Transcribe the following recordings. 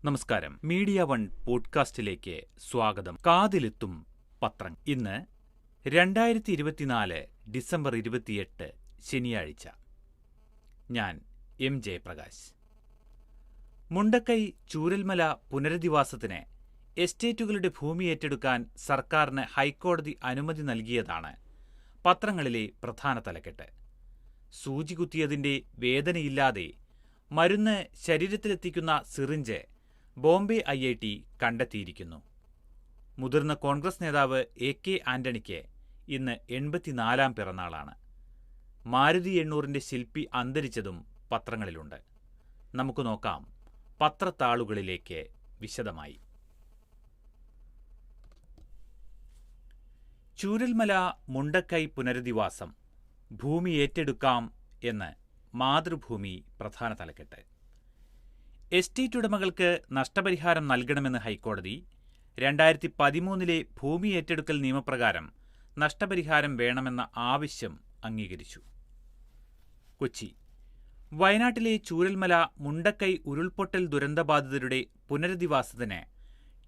നമസ്കാരം. Media one പോഡ്കാസ്റ്റിലേക്ക് സ്വാഗതം. കാതിലെത്തും പത്രം. ഇന്ന് 2024 ഡിസംബർ 28 ശനിയാഴ്ച. ഞാൻ എം ജയപ്രകാശ്. മുണ്ടക്കൈ ചൂരൽമല പുനരധിവാസത്തിന് എസ്റ്റേറ്റുകളുടെ ഭൂമി ഏറ്റെടുക്കാൻ സർക്കാരിന് ഹൈക്കോടതി അനുമതി നൽകിയതാണ് പത്രങ്ങളിലെ പ്രധാന തലക്കെട്ട്. സൂചി കുത്തിയതിന്റെ വേദനയില്ലാതെ മരുന്ന് ശരീരത്തിലെത്തിക്കുന്ന സിറിഞ്ച് ബോംബെ IIT കണ്ടെത്തിയിരിക്കുന്നു. മുതിർന്ന കോൺഗ്രസ് നേതാവ് AK ആന്റണിക്ക് ഇന്ന് 84-ാം പിറന്നാളാണ്. മാരുതി 800-ന്റെ ശില്പി അന്തരിച്ചതും പത്രങ്ങളിലുണ്ട്. നമുക്ക് നോക്കാം പത്രത്താളുകളിലേക്ക് വിശദമായി. ചൂരൽമല മുണ്ടക്കൈ പുനരധിവാസം ഭൂമി ഏറ്റെടുക്കാം എന്ന് മാതൃഭൂമി പ്രധാന തലക്കെട്ട്. എസ്റ്റേറ്റ് ഉടമകൾക്ക് നഷ്ടപരിഹാരം നൽകണമെന്ന് ഹൈക്കോടതി. 2013 ഭൂമി ഏറ്റെടുക്കൽ നിയമപ്രകാരം നഷ്ടപരിഹാരം വേണമെന്ന ആവശ്യം അംഗീകരിച്ചു. കൊച്ചി. വയനാട്ടിലെ ചൂരൽമല മുണ്ടക്കൈ ഉരുൾപൊട്ടൽ ദുരന്തബാധിതരുടെ പുനരധിവാസത്തിന്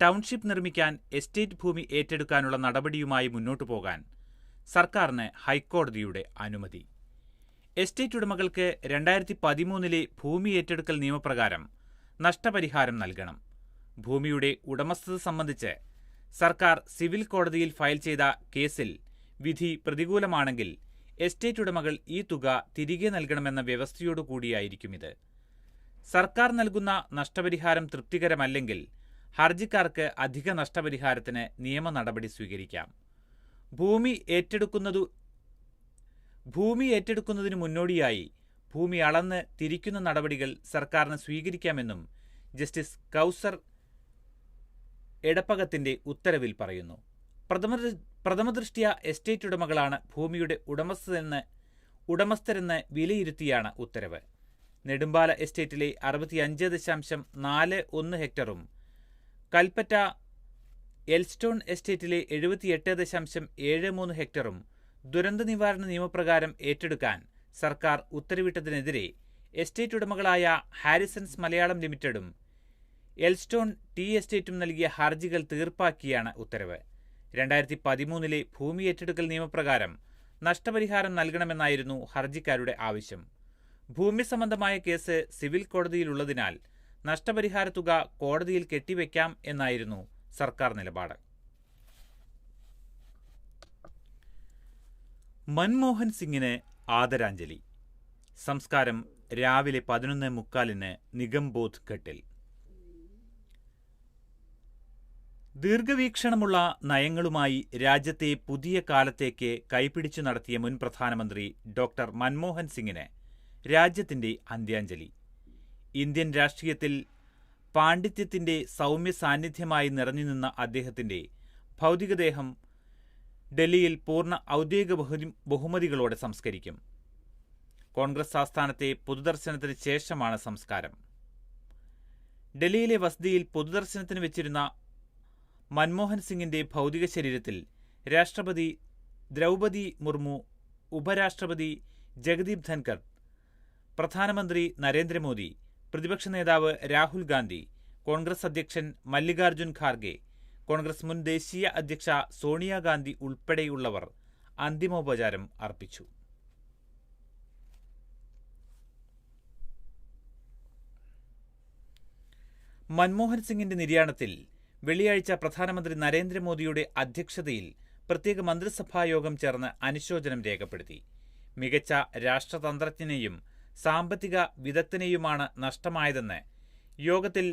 ടൗൺഷിപ്പ് നിർമ്മിക്കാൻ എസ്റ്റേറ്റ് ഭൂമി ഏറ്റെടുക്കാനുള്ള നടപടിയുമായി മുന്നോട്ടു പോകാൻ സർക്കാരിന് ഹൈക്കോടതിയുടെ അനുമതി. എസ്റ്റേറ്റ് ഉടമകൾക്ക് 2013 ഭൂമി ഏറ്റെടുക്കൽ നിയമപ്രകാരം നഷ്ടപരിഹാരം നൽകണം. ഭൂമിയുടെ ഉടമസ്ഥത സംബന്ധിച്ച് സർക്കാർ സിവിൽ കോടതിയിൽ ഫയൽ ചെയ്ത കേസിൽ വിധി പ്രതികൂലമാണെങ്കിൽ എസ്റ്റേറ്റ് ഉടമകൾ ഈ തുക തിരികെ നൽകണമെന്ന വ്യവസ്ഥയോടുകൂടിയായിരിക്കും ഇത്. സർക്കാർ നൽകുന്ന നഷ്ടപരിഹാരം തൃപ്തികരമല്ലെങ്കിൽ ഹർജിക്കാർക്ക് അധിക നഷ്ടപരിഹാരത്തിന് നിയമ നടപടി സ്വീകരിക്കാം. ഭൂമി ഏറ്റെടുക്കുന്നതിന് മുന്നോടിയായി ഭൂമി അളന്ന് തിരിക്കുന്ന നടപടികൾ സർക്കാരിന് സ്വീകരിക്കാമെന്നും ജസ്റ്റിസ് കൗസർ എടപ്പകത്തിന്റെ ഉത്തരവിൽ പറയുന്നു. പ്രഥമദൃഷ്ട്യാ എസ്റ്റേറ്റ് ഉടമകളാണ് ഭൂമിയുടെ ഉടമസ്ഥരെന്ന് വിലയിരുത്തിയാണ് ഉത്തരവ്. നെടുമ്പാല എസ്റ്റേറ്റിലെ 65.41 ഹെക്ടറും കൽപ്പറ്റ എൽസ്റ്റോൺ എസ്റ്റേറ്റിലെ 78.73 ഹെക്ടറും ദുരന്ത നിവാരണ നിയമപ്രകാരം ഏറ്റെടുക്കാൻ സർക്കാർ ഉത്തരവിട്ടതിനെതിരെ എസ്റ്റേറ്റ് ഉടമകളായ ഹാരിസൺസ് മലയാളം ലിമിറ്റഡും എൽസ്റ്റോൺ ടി എസ്റ്റേറ്റും നൽകിയ ഹർജികൾ തീർപ്പാക്കിയാണ് ഉത്തരവ്. 2013 ഭൂമി ഏറ്റെടുക്കൽ നിയമപ്രകാരം നഷ്ടപരിഹാരം നൽകണമെന്നായിരുന്നു ഹർജിക്കാരുടെ ആവശ്യം. ഭൂമി സംബന്ധമായ കേസ് സിവിൽ കോടതിയിലുള്ളതിനാൽ നഷ്ടപരിഹാര തുക കോടതിയിൽ കെട്ടിവെക്കാം എന്നായിരുന്നു സർക്കാർ നിലപാട്. മൻമോഹൻ സിംഗിന് ആദരാഞ്ജലി. സംസ്കാരം രാവിലെ 11:45 നിഗംബോധ് ഘട്ടിൽ. ദീർഘവീക്ഷണമുള്ള നയങ്ങളുമായി രാജ്യത്തെ പുതിയ കാലത്തേക്ക് കൈപിടിച്ചു നടത്തിയ മുൻ പ്രധാനമന്ത്രി ഡോക്ടർ മൻമോഹൻ സിംഗിന് രാജ്യത്തിന്റെ അന്ത്യാഞ്ജലി. ഇന്ത്യൻ രാഷ്ട്രീയത്തിൽ പാണ്ഡിത്യത്തിന്റെ സൗമ്യ സാന്നിധ്യമായി നിറഞ്ഞുനിന്ന അദ്ദേഹത്തിന്റെ ഭൗതികദേഹം ഡൽഹിയിൽ പൂർണ്ണ ഔദ്യോഗിക ബഹുമതികളോടെ സംസ്കരിക്കും. കോൺഗ്രസ് ആസ്ഥാനത്തെ പൊതുദർശനത്തിന് ശേഷമാണ് സംസ്കാരം. ഡൽഹിയിലെ വസതിയിൽ പൊതുദർശനത്തിന് വെച്ചിരുന്ന മൻമോഹൻ സിംഗിന്റെ ഭൗതിക ശരീരത്തിൽ രാഷ്ട്രപതി ദ്രൗപദി മുർമു, ഉപരാഷ്ട്രപതി ജഗദീപ് ധൻകർ, പ്രധാനമന്ത്രി നരേന്ദ്രമോദി, പ്രതിപക്ഷ നേതാവ് രാഹുൽ ഗാന്ധി, കോൺഗ്രസ് അധ്യക്ഷൻ മല്ലികാർജുൻ ഖാർഗെ, കോൺഗ്രസ് മുൻ ദേശീയ അധ്യക്ഷ സോണിയാഗാന്ധി ഉൾപ്പെടെയുള്ളവർ അന്തിമോപചാരം അർപ്പിച്ചു. മൻമോഹൻ സിംഗിന്റെ നിര്യാണത്തിൽ വെള്ളിയാഴ്ച പ്രധാനമന്ത്രി നരേന്ദ്രമോദിയുടെ അധ്യക്ഷതയിൽ പ്രത്യേക മന്ത്രിസഭായോഗം ചേർന്ന് അനുശോചനം രേഖപ്പെടുത്തി. മികച്ച രാഷ്ട്രതന്ത്രജ്ഞനെയും സാമ്പത്തിക വിദഗ്ധനെയുമാണ് നഷ്ടമായതെന്ന് യോഗത്തിൽ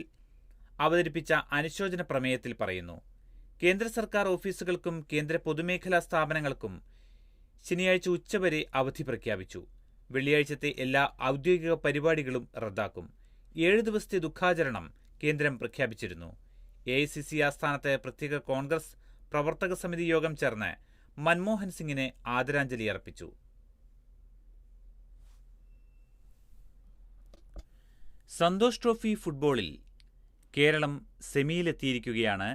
അവതരിപ്പിച്ച അനുശോചന പ്രമേയത്തിൽ പറയുന്നു. കേന്ദ്ര സർക്കാർ ഓഫീസുകൾക്കും കേന്ദ്ര പൊതുമേഖലാ സ്ഥാപനങ്ങൾക്കും ശനിയാഴ്ച ഉച്ചവരെ അവധി പ്രഖ്യാപിച്ചു. വെള്ളിയാഴ്ചത്തെ എല്ലാ ഔദ്യോഗിക പരിപാടികളും റദ്ദാക്കും. 7 ദിവസത്തെ ദുഃഖാചരണം കേന്ദ്രം പ്രഖ്യാപിച്ചിരുന്നു. AICC ആസ്ഥാനത്ത് പ്രത്യേക കോൺഗ്രസ് പ്രവർത്തക സമിതി യോഗം ചേർന്ന് മൻമോഹൻ സിംഗിന് ആദരാഞ്ജലി അർപ്പിച്ചു. സന്തോഷ് ട്രോഫി ഫുട്ബോളിൽ കേരളം സെമിയിലെത്തിയിരിക്കുകയാണ്.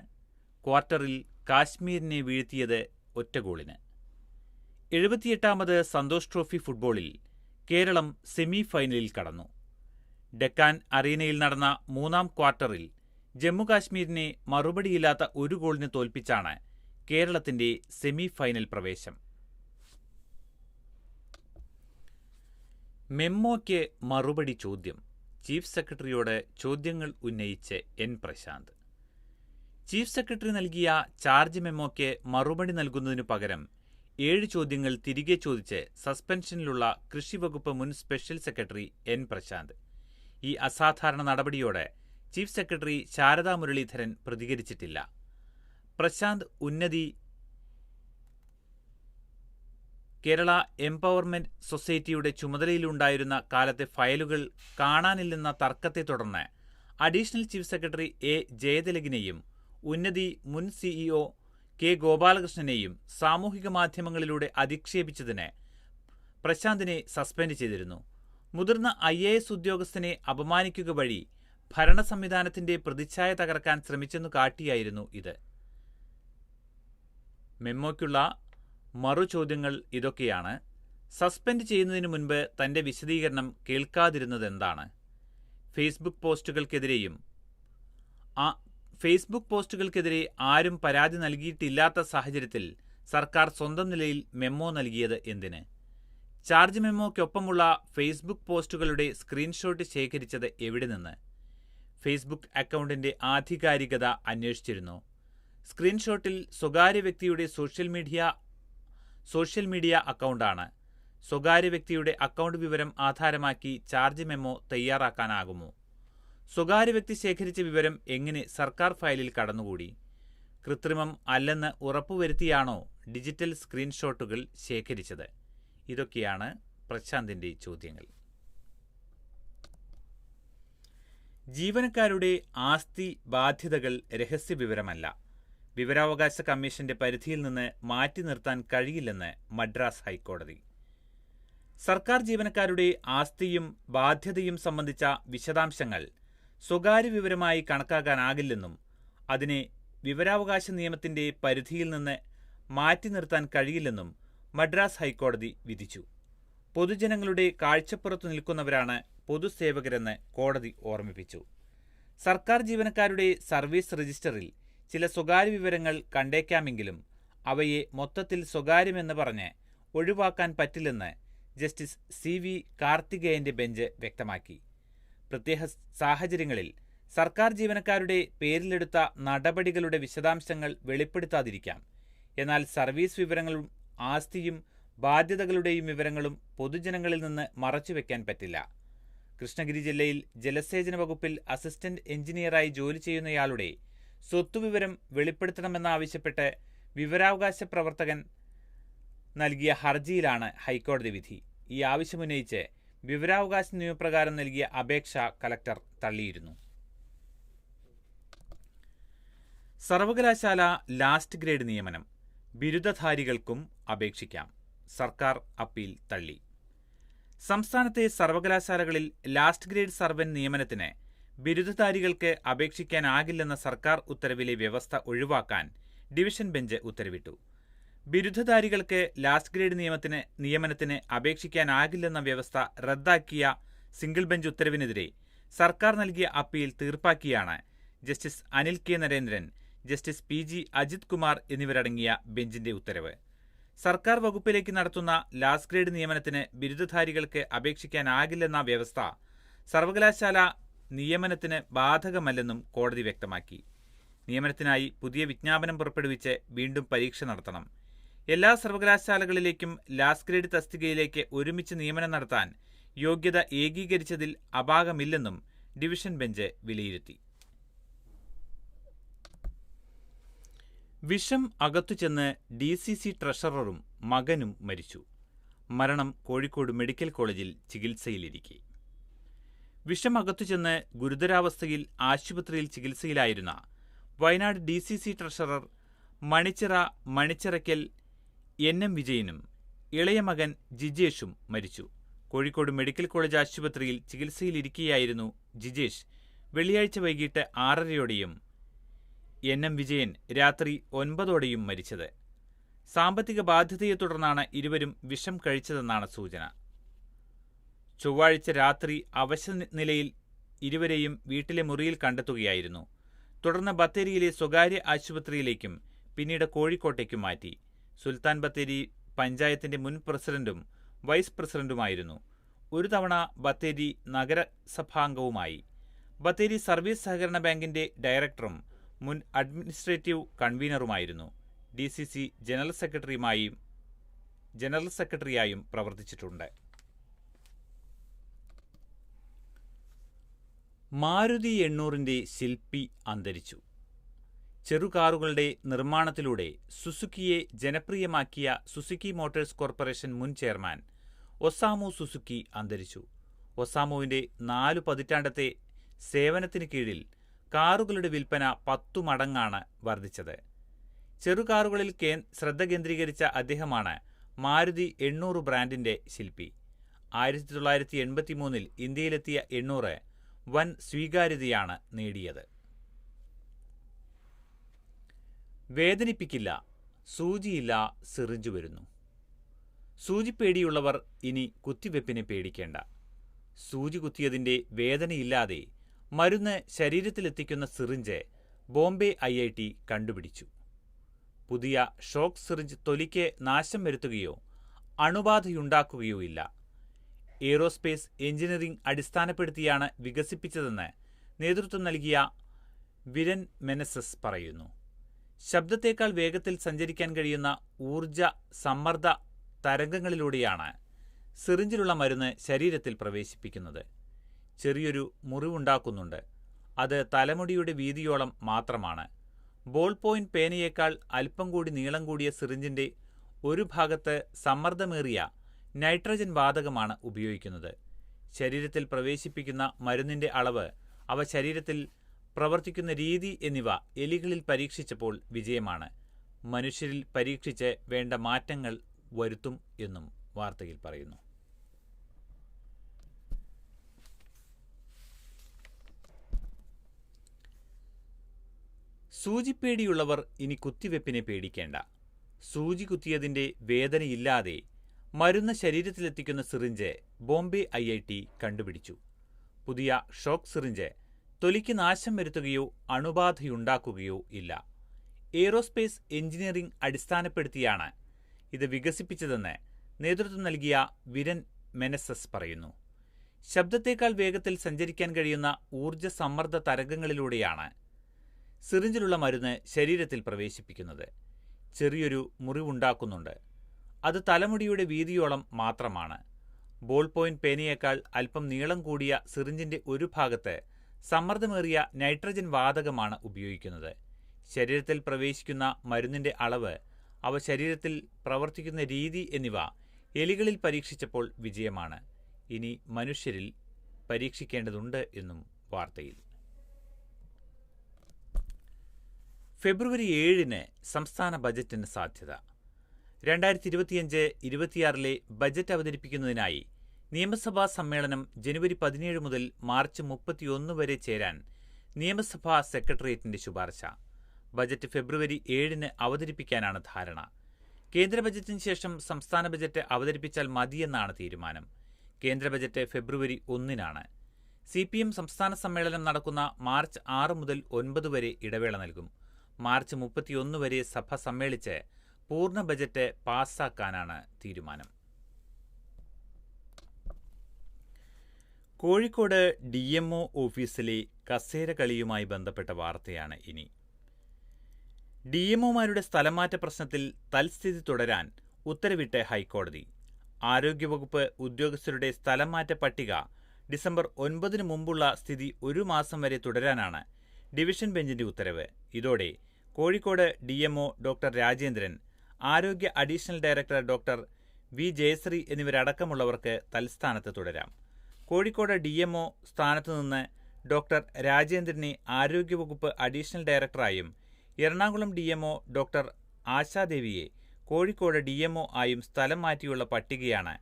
ക്വാർട്ടറിൽ കാശ്മീരിനെ വീഴ്ത്തിയത് 1 ഗോളിന്. 78ാമത് സന്തോഷ് ട്രോഫി ഫുട്ബോളിൽ കേരളം സെമി ഫൈനലിൽ കടന്നു. ഡെക്കാൻ അറീനയിൽ നടന്ന 3-ാം ക്വാർട്ടറിൽ ജമ്മുകാശ്മീരിനെ മറുപടിയില്ലാത്ത ഒരു ഗോളിന് തോൽപ്പിച്ചാണ് കേരളത്തിന്റെ സെമി ഫൈനൽ പ്രവേശം. മെമ്മോയ്ക്ക് മറുപടി ചോദ്യം. ചീഫ് സെക്രട്ടറിയോട് ചോദ്യങ്ങൾ ഉന്നയിച്ച് എൻ പ്രശാന്ത്. ചീഫ് സെക്രട്ടറി നൽകിയ ചാർജ് മെമ്മോയ്ക്ക് മറുപടി നൽകുന്നതിനു പകരം 7 ചോദ്യങ്ങൾ തിരികെ ചോദിച്ച് സസ്പെൻഷനിലുള്ള കൃഷി വകുപ്പ് മുൻ സ്പെഷ്യൽ സെക്രട്ടറി എൻ പ്രശാന്ത്. ഈ അസാധാരണ നടപടിയോട് ചീഫ് സെക്രട്ടറി ശാരദാ മുരളീധരൻ പ്രതികരിച്ചിട്ടില്ല. പ്രശാന്ത് ഉന്നതി കേരള എംപവർമെന്റ് സൊസൈറ്റിയുടെ ചുമതലയിലുണ്ടായിരുന്ന കാലത്തെ ഫയലുകൾ കാണാനില്ലെന്ന തർക്കത്തെ തുടർന്ന് അഡീഷണൽ ചീഫ് സെക്രട്ടറി എ ജയതിലകിനെയും ഉന്നതി മുൻ സിഇഒ കെ ഗോപാലകൃഷ്ണനെയും സാമൂഹിക മാധ്യമങ്ങളിലൂടെ അധിക്ഷേപിച്ചതിന് പ്രശാന്തിനെ സസ്പെൻഡ് ചെയ്തിരുന്നു. മുതിർന്ന IAS ഉദ്യോഗസ്ഥനെ അപമാനിക്കുക വഴി ഭരണ സംവിധാനത്തിന്റെ പ്രതിച്ഛായ തകർക്കാൻ ശ്രമിച്ചെന്നു കാട്ടിയായിരുന്നു ഇത്. മെമ്മോയ്ക്കുള്ള മറുചോദ്യങ്ങൾ ഇതൊക്കെയാണ്. സസ്പെൻഡ് ചെയ്യുന്നതിന് മുൻപ് തന്റെ വിശദീകരണം കേൾക്കാതിരുന്നതെന്താണ്? ഫേസ്ബുക്ക് പോസ്റ്റുകൾക്കെതിരെ ആരും പരാതി നൽകിയിട്ടില്ലാത്ത സാഹചര്യത്തിൽ സർക്കാർ സ്വന്തം നിലയിൽ മെമ്മോ നൽകിയത് എന്തിന്? ചാർജ് മെമ്മോയ്ക്കൊപ്പമുള്ള ഫേസ്ബുക്ക് പോസ്റ്റുകളുടെ സ്ക്രീൻഷോട്ട് ശേഖരിച്ചത് എവിടെ നിന്ന്? ഫേസ്ബുക്ക് അക്കൗണ്ടിന്റെ ആധികാരികത അന്വേഷിച്ചിരുന്നു. സ്ക്രീൻഷോട്ടിൽ സ്വകാര്യ വ്യക്തിയുടെ സോഷ്യൽ മീഡിയ അക്കൗണ്ടാണ്. സ്വകാര്യ വ്യക്തിയുടെ അക്കൗണ്ട് വിവരം ആധാരമാക്കി ചാർജ് മെമ്മോ തയ്യാറാക്കാനാകുമോ? സ്വകാര്യ വ്യക്തി ശേഖരിച്ച വിവരം എങ്ങനെ സർക്കാർ ഫയലിൽ കടന്നുകൂടി? കൃത്രിമം അല്ലെന്ന് ഉറപ്പുവരുത്തിയാണോ ഡിജിറ്റൽ സ്ക്രീൻഷോട്ടുകൾ ശേഖരിച്ചത്? ഇതൊക്കെയാണ് പ്രശാന്തിന്റെ ചോദ്യങ്ങൾ. ജീവനക്കാരുടെ ആസ്തി ബാധ്യതകൾ രഹസ്യവിവരമല്ല. വിവരാവകാശ കമ്മീഷന്റെ പരിധിയിൽ നിന്ന് മാറ്റി നിർത്താൻ കഴിയില്ലെന്ന് മദ്രാസ് ഹൈക്കോടതി. സർക്കാർ ജീവനക്കാരുടെ ആസ്തിയും ബാധ്യതയും സംബന്ധിച്ച വിശദാംശങ്ങൾ സ്വകാര്യ വിവരമായി കണക്കാക്കാനാകില്ലെന്നും അതിനെ വിവരാവകാശ നിയമത്തിന്റെ പരിധിയിൽ നിന്ന് മാറ്റി നിർത്താൻ കഴിയില്ലെന്നും മദ്രാസ് ഹൈക്കോടതി വിധിച്ചു. പൊതുജനങ്ങളുടെ കാഴ്ചപ്പുറത്തു നിൽക്കുന്നവരാണ് പൊതുസേവകരെന്ന് കോടതി ഓർമ്മിപ്പിച്ചു. സർക്കാർ ജീവനക്കാരുടെ സർവീസ് രജിസ്റ്ററിൽ ചില സ്വകാര്യ വിവരങ്ങൾ കണ്ടേക്കാമെങ്കിലും അവയെ മൊത്തത്തിൽ സ്വകാര്യമെന്ന് പറഞ്ഞ് ഒഴിവാക്കാൻ പറ്റില്ലെന്ന് ജസ്റ്റിസ് CV കാർത്തികേയന്റെ ബെഞ്ച് വ്യക്തമാക്കി. പ്രത്യേക സാഹചര്യങ്ങളിൽ സർക്കാർ ജീവനക്കാരുടെ പേരിലെടുത്ത നടപടികളുടെ വിശദാംശങ്ങൾ വെളിപ്പെടുത്താതിരിക്കാം. എന്നാൽ സർവീസ് വിവരങ്ങളും ആസ്തിയും ബാധ്യതകളുടെയും വിവരങ്ങളും പൊതുജനങ്ങളിൽ നിന്ന് മറച്ചുവെക്കാൻ പറ്റില്ല. കൃഷ്ണഗിരി ജില്ലയിൽ ജലസേചന വകുപ്പിൽ അസിസ്റ്റന്റ് എഞ്ചിനീയറായി ജോലി ചെയ്യുന്നയാളുടെ സ്വത്തുവിവരം വെളിപ്പെടുത്തണമെന്നാവശ്യപ്പെട്ട് വിവരാവകാശ പ്രവർത്തകൻ നൽകിയ ഹർജിയിലാണ് ഹൈക്കോടതി വിധി. ഈ ആവശ്യമുന്നയിച്ച് വിവരാവകാശ നിയമപ്രകാരം നൽകിയ അപേക്ഷ കലക്ടർ തള്ളിയിരുന്നു. സർവകലാശാല ലാസ്റ്റ് ഗ്രേഡ് നിയമനം ബിരുദധാരികൾക്കും അപേക്ഷിക്കാം. സർക്കാർ അപ്പീൽ തള്ളി. സംസ്ഥാനത്തെ സർവകലാശാലകളിൽ ലാസ്റ്റ് ഗ്രേഡ് സർവന്റ് നിയമനത്തിന് ബിരുദധാരികൾക്ക് അപേക്ഷിക്കാനാകില്ലെന്ന സർക്കാർ ഉത്തരവിലെ വ്യവസ്ഥ ഒഴിവാക്കാൻ ഡിവിഷൻ ബെഞ്ച് ഉത്തരവിട്ടു. ബിരുദധാരികൾക്ക് ലാസ്റ്റ് ഗ്രേഡ് നിയമനത്തിന് അപേക്ഷിക്കാനാകില്ലെന്ന വ്യവസ്ഥ റദ്ദാക്കിയ സിംഗിൾ ബെഞ്ച് ഉത്തരവിനെതിരെ സർക്കാർ നൽകിയ അപ്പീൽ തീർപ്പാക്കിയാണ് justice Anil K Narendran, justice PG Ajith Kumar എന്നിവരടങ്ങിയ ബെഞ്ചിന്റെ ഉത്തരവ്. സർക്കാർ വകുപ്പിലേക്ക് നടത്തുന്ന ലാസ്റ്റ് ഗ്രേഡ് നിയമനത്തിന് ബിരുദധാരികൾക്ക് അപേക്ഷിക്കാനാകില്ലെന്ന വ്യവസ്ഥ സർവകലാശാല നിയമനത്തിന് ബാധകമല്ലെന്നും കോടതി വ്യക്തമാക്കി. നിയമനത്തിനായി പുതിയ വിജ്ഞാപനം പുറപ്പെടുവിച്ച് വീണ്ടും പരീക്ഷ നടത്തണം. എല്ലാ സർവകലാശാലകളിലേക്കും ലാസ്റ്റ് ഗ്രേഡ് തസ്തികയിലേക്ക് ഒരുമിച്ച് നിയമനം നടത്താൻ യോഗ്യത ഏകീകരിച്ചതിൽ അപാകമില്ലെന്നും ഡിവിഷൻ ബെഞ്ച് വിലയിരുത്തി. വിഷം അകത്തുചെന്ന് DCC ട്രഷററും മകനും മരിച്ചു. മരണം കോഴിക്കോട് മെഡിക്കൽ കോളേജിൽ ചികിത്സയിലിരിക്കെ. വിഷം അകത്തുചെന്ന് ഗുരുതരാവസ്ഥയിൽ ആശുപത്രിയിൽ ചികിത്സയിലായിരുന്ന വയനാട് DCC ട്രഷറർ മണിച്ചിറയ്ക്കൽ NM വിജയനും ഇളയ മകൻ ജിജേഷും മരിച്ചു. കോഴിക്കോട് മെഡിക്കൽ കോളേജ് ആശുപത്രിയിൽ ചികിത്സയിലിരിക്കെയായിരുന്നു ജിജേഷ് വെള്ളിയാഴ്ച വൈകിട്ട് 6:30-ഓടെയും NM വിജയൻ രാത്രി 9-ഓടെയും മരിച്ചത്. സാമ്പത്തിക ബാധ്യതയെ തുടർന്നാണ് ഇരുവരും വിഷം കഴിച്ചതെന്നാണ് സൂചന. ചൊവ്വാഴ്ച രാത്രി അവശനിലയിൽ ഇരുവരെയും വീട്ടിലെ മുറിയിൽ കണ്ടെത്തുകയായിരുന്നു. തുടർന്ന് ബത്തേരിയിലെ സ്വകാര്യ ആശുപത്രിയിലേക്കും പിന്നീട് കോഴിക്കോട്ടേക്കും മാറ്റി. സുൽത്താൻ ബത്തേരി പഞ്ചായത്തിന്റെ മുൻ പ്രസിഡന്റും വൈസ് പ്രസിഡന്റുമായിരുന്നു. ഒരു തവണ ബത്തേരി നഗരസഭാംഗവുമായി. ബത്തേരി സർവീസ് സഹകരണ ബാങ്കിന്റെ ഡയറക്ടറും മുൻ അഡ്മിനിസ്ട്രേറ്റീവ് കൺവീനറുമായിരുന്നു. DCC ജനറൽ സെക്രട്ടറിയായും പ്രവർത്തിച്ചിട്ടുണ്ട്. മാരുതി 800ന്റെ ശില്പി അന്തരിച്ചു. ചെറുകാറുകളുടെ നിർമ്മാണത്തിലൂടെ സുസുക്കിയെ ജനപ്രിയമാക്കിയ സുസുക്കി മോട്ടോഴ്സ് കോർപ്പറേഷൻ മുൻ ചെയർമാൻ ഒസാമു സുസുക്കി അന്തരിച്ചു. ഒസാമുവിന്റെ 4 പതിറ്റാണ്ടത്തെ സേവനത്തിന് കീഴിൽ കാറുകളുടെ വിൽപ്പന 10 മടങ്ങാണ് വർദ്ധിച്ചത്. ചെറുകാറുകളിൽ ശ്രദ്ധ കേന്ദ്രീകരിച്ച അദ്ദേഹമാണ് മാരുതി 800 ബ്രാൻഡിന്റെ ശില്പി. 1983 ഇന്ത്യയിലെത്തിയ 800 വൻ സ്വീകാര്യതയാണ് നേടിയത്. വേദനിപ്പിക്കില്ല, സൂചിയില്ല, സിറിഞ്ച് വരുന്നു. സൂചിപ്പേടിയുള്ളവർ ഇനി കുത്തിവെപ്പിനെ പേടിക്കേണ്ട. സൂചി കുത്തിയതിന്റെ വേദനയില്ലാതെ മരുന്ന് ശരീരത്തിലെത്തിക്കുന്ന സിറിഞ്ച് ബോംബെ IIT കണ്ടുപിടിച്ചു. പുതിയ ഷോക്ക് സിറിഞ്ച് തൊലിക്ക് നാശം വരുത്തുകയോ അണുബാധയുണ്ടാക്കുകയോ ഇല്ല. എയ്റോസ്പേസ് എഞ്ചിനീയറിംഗ് അടിസ്ഥാനപ്പെടുത്തിയാണ് വികസിപ്പിച്ചതെന്ന് നേതൃത്വം നൽകിയ വിരൻ മെനസസ് പറയുന്നു. ശബ്ദത്തേക്കാൾ വേഗത്തിൽ സഞ്ചരിക്കാൻ കഴിയുന്ന ഊർജ സമ്മർദ്ദ തരംഗങ്ങളിലൂടെയാണ് സിറിഞ്ചിലുള്ള മരുന്ന് ശരീരത്തിൽ പ്രവേശിപ്പിക്കുന്നത്. ചെറിയൊരു മുറിവുണ്ടാക്കുന്നുണ്ട്. അത് തലമുടിയുടെ വീതിയോളം മാത്രമാണ്. ബോൾ പോയിന്റ് പേനയേക്കാൾ അല്പം കൂടി നീളം കൂടിയ സിറിഞ്ചിന്റെ ഒരു ഭാഗത്ത് സമ്മർദ്ദമേറിയ നൈട്രജൻ വാതകമാണ് ഉപയോഗിക്കുന്നത്. ശരീരത്തിൽ പ്രവേശിപ്പിക്കുന്ന മരുന്നിന്റെ അളവ്, അവ ശരീരത്തിൽ പ്രവർത്തിക്കുന്ന രീതി എന്നിവ എലികളിൽ പരീക്ഷിച്ചപ്പോൾ വിജയമാണ്. മനുഷ്യരിൽ പരീക്ഷിച്ച് വേണ്ട മാറ്റങ്ങൾ വരുത്തും എന്നും വാർത്തയിൽ പറയുന്നു. സൂചിപ്പേടിയുള്ളവർ ഇനി കുത്തിവെപ്പിനെ പേടിക്കേണ്ട. സൂചി കുത്തിയതിന്റെ വേദനയില്ലാതെ മരുന്ന് ശരീരത്തിലെത്തിക്കുന്ന സിറിഞ്ച് ബോംബെ IIT കണ്ടുപിടിച്ചു. പുതിയ ഷോക്ക് സിറിഞ്ച് തൊലിക്ക് നാശം വരുത്തുകയോ അണുബാധയുണ്ടാക്കുകയോ ഇല്ല. എയ്റോസ്പേസ് എഞ്ചിനീയറിംഗ് അടിസ്ഥാനപ്പെടുത്തിയാണ് ഇത് വികസിപ്പിച്ചതെന്ന് നേതൃത്വം നൽകിയ വിരൻ മെനസസ് പറയുന്നു. ശബ്ദത്തേക്കാൾ വേഗത്തിൽ സഞ്ചരിക്കാൻ കഴിയുന്ന ഊർജ സമ്മർദ്ദ തരംഗങ്ങളിലൂടെയാണ് സിറിഞ്ചിലുള്ള മരുന്ന് ശരീരത്തിൽ പ്രവേശിപ്പിക്കുന്നത്. ചെറിയൊരു മുറിവുണ്ടാക്കുന്നുണ്ട്. അത് തലമുടിയുടെ വീതിയോളം മാത്രമാണ്. ബോൾ പോയിന്റ് പേനയേക്കാൾ അല്പം നീളം കൂടിയ സിറിഞ്ചിന്റെ ഒരു ഭാഗത്ത് സമ്മർദ്ദമേറിയ നൈട്രജൻ വാതകമാണ് ഉപയോഗിക്കുന്നത്. ശരീരത്തിൽ പ്രവേശിക്കുന്ന മരുന്നിന്റെ അളവ്, അവ ശരീരത്തിൽ പ്രവർത്തിക്കുന്ന രീതി എന്നിവ എലികളിൽ പരീക്ഷിച്ചപ്പോൾ വിജയമാണ്. ഇനി മനുഷ്യരിൽ പരീക്ഷിക്കേണ്ടതുണ്ട് എന്നും വാർത്തയിൽ. ഫെബ്രുവരി 7 സംസ്ഥാന ബജറ്റിന് സാധ്യത. 2025-26 ബജറ്റ് അവതരിപ്പിക്കുന്നതിനായി നിയമസഭാ സമ്മേളനം ജനുവരി 17 മുതൽ മാർച്ച് 31 വരെ ചേരാൻ നിയമസഭാ സെക്രട്ടേറിയറ്റിന്റെ ശുപാർശ. ബജറ്റ് ഫെബ്രുവരി 7 അവതരിപ്പിക്കാനാണ് ധാരണ. കേന്ദ്ര ബജറ്റിന് ശേഷം സംസ്ഥാന ബജറ്റ് അവതരിപ്പിച്ചാൽ മതിയെന്നാണ് തീരുമാനം. കേന്ദ്ര ബജറ്റ് ഫെബ്രുവരി 1 CPM സംസ്ഥാന സമ്മേളനം നടക്കുന്ന മാർച്ച് 6 മുതൽ 9 വരെ ഇടവേള നൽകും. മാർച്ച് 31 വരെ സഭ സമ്മേളിച്ച് പൂർണ്ണ ബജറ്റ് പാസ്സാക്കാനാണ് തീരുമാനം. കോഴിക്കോട് DMO ഓഫീസിലെ കസേര കളിയുമായി ബന്ധപ്പെട്ട വാർത്തയാണ് ഇനി. DMOമാരുടെ സ്ഥലംമാറ്റ പ്രശ്നത്തിൽ തൽസ്ഥിതി തുടരാൻ ഉത്തരവിട്ട് ഹൈക്കോടതി. ആരോഗ്യവകുപ്പ് ഉദ്യോഗസ്ഥരുടെ സ്ഥലംമാറ്റ പട്ടിക ഡിസംബർ 9 മുമ്പുള്ള സ്ഥിതി 1 മാസം വരെ തുടരാനാണ് ഡിവിഷൻ ബെഞ്ചിന്റെ ഉത്തരവ്. ഇതോടെ കോഴിക്കോട് DMO ഡോക്ടർ രാജേന്ദ്രൻ, ആരോഗ്യ additional director doctor V Jayasree എന്നിവരടക്കമുള്ളവർക്ക് തൽസ്ഥാനത്ത് തുടരാം. കോഴിക്കോട് DMO സ്ഥാനത്തുനിന്ന് ഡോക്ടർ രാജേന്ദ്രനെ ആരോഗ്യവകുപ്പ് അഡീഷണൽ ഡയറക്ടറായും എറണാകുളം DMO ഡോക്ടർ ആശാദേവിയെ കോഴിക്കോട് DMO ആയും സ്ഥലം മാറ്റിയുള്ള പട്ടികയാണ്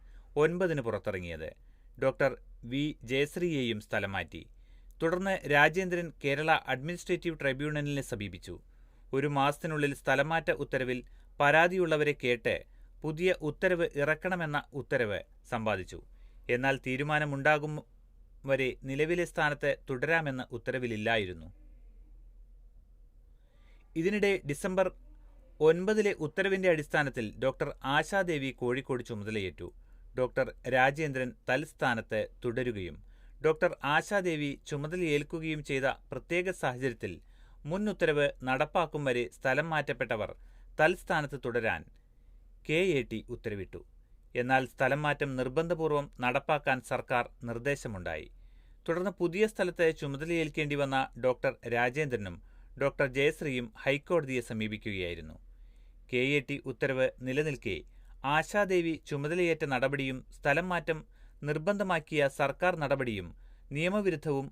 9 പുറത്തിറങ്ങിയത്. ഡോക്ടർ V ജയശ്രീയെയും സ്ഥലം മാറ്റി. തുടർന്ന് രാജേന്ദ്രൻ കേരള അഡ്മിനിസ്ട്രേറ്റീവ് ട്രൈബ്യൂണലിനെ സമീപിച്ചു. 1 മാസത്തിനുള്ളിൽ സ്ഥലംമാറ്റ ഉത്തരവിൽ പരാതിയുള്ളവരെ കേട്ട് പുതിയ ഉത്തരവ് ഇറക്കണമെന്ന ഉത്തരവ് സമ്പാദിച്ചു. എന്നാൽ തീരുമാനമുണ്ടാകും വരെ നിലവിലെ സ്ഥാനത്ത് തുടരാമെന്ന ഉത്തരവിലില്ലായിരുന്നു. ഇതിനിടെ ഡിസംബർ 9 ഉത്തരവിന്റെ അടിസ്ഥാനത്തിൽ ഡോക്ടർ ആശാദേവി കോഴിക്കോട് ചുമതലയേറ്റു. ഡോക്ടർ രാജേന്ദ്രൻ തൽസ്ഥാനത്ത് തുടരുകയും ഡോക്ടർ ആശാദേവി ചുമതലയേൽക്കുകയും ചെയ്ത പ്രത്യേക സാഹചര്യത്തിൽ മുൻ ഉത്തരവ് നടപ്പാക്കും വരെ സ്ഥലം മാറ്റപ്പെട്ടവർ തൽസ്ഥാനത്ത് തുടരാൻ KAT ഉത്തരവിട്ടു. എന്നാൽ സ്ഥലം മാറ്റം നിർബന്ധപൂർവം നടപ്പാക്കാൻ സർക്കാർ നിർദ്ദേശമുണ്ടായി. തുടർന്ന് പുതിയ സ്ഥലത്ത് ചുമതലയേൽക്കേണ്ടി വന്ന ഡോക്ടർ രാജേന്ദ്രനും ഡോക്ടർ ജയശ്രീയും ഹൈക്കോടതിയെ സമീപിക്കുകയായിരുന്നു. KAT ഉത്തരവ് നിലനിൽക്കെ ആശാദേവി ചുമതലയേറ്റ നടപടിയും സ്ഥലം മാറ്റം നിർബന്ധമാക്കിയ സർക്കാർ നടപടിയും നിയമവിരുദ്ധവും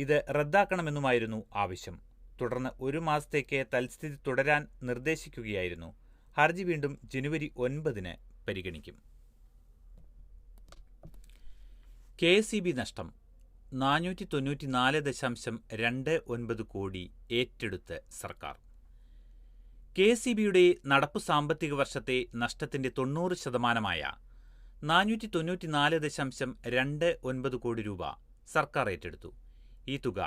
ഇത് റദ്ദാക്കണമെന്നുമായിരുന്നു ആവശ്യം. തുടർന്ന് 1 മാസത്തേക്ക് തൽസ്ഥിതി തുടരാൻ നിർദ്ദേശിക്കുകയായിരുന്നു. ഹർജി വീണ്ടും ജനുവരി 9 പരിഗണിക്കും. KSEB നഷ്ടം 494.29 കോടി ഏറ്റെടുത്ത് സർക്കാർ. KSEBയുടെ നടപ്പു സാമ്പത്തിക വർഷത്തെ നഷ്ടത്തിന്റെ 90% 494.29 കോടി രൂപ സർക്കാർ ഏറ്റെടുത്തു. ഈ തുക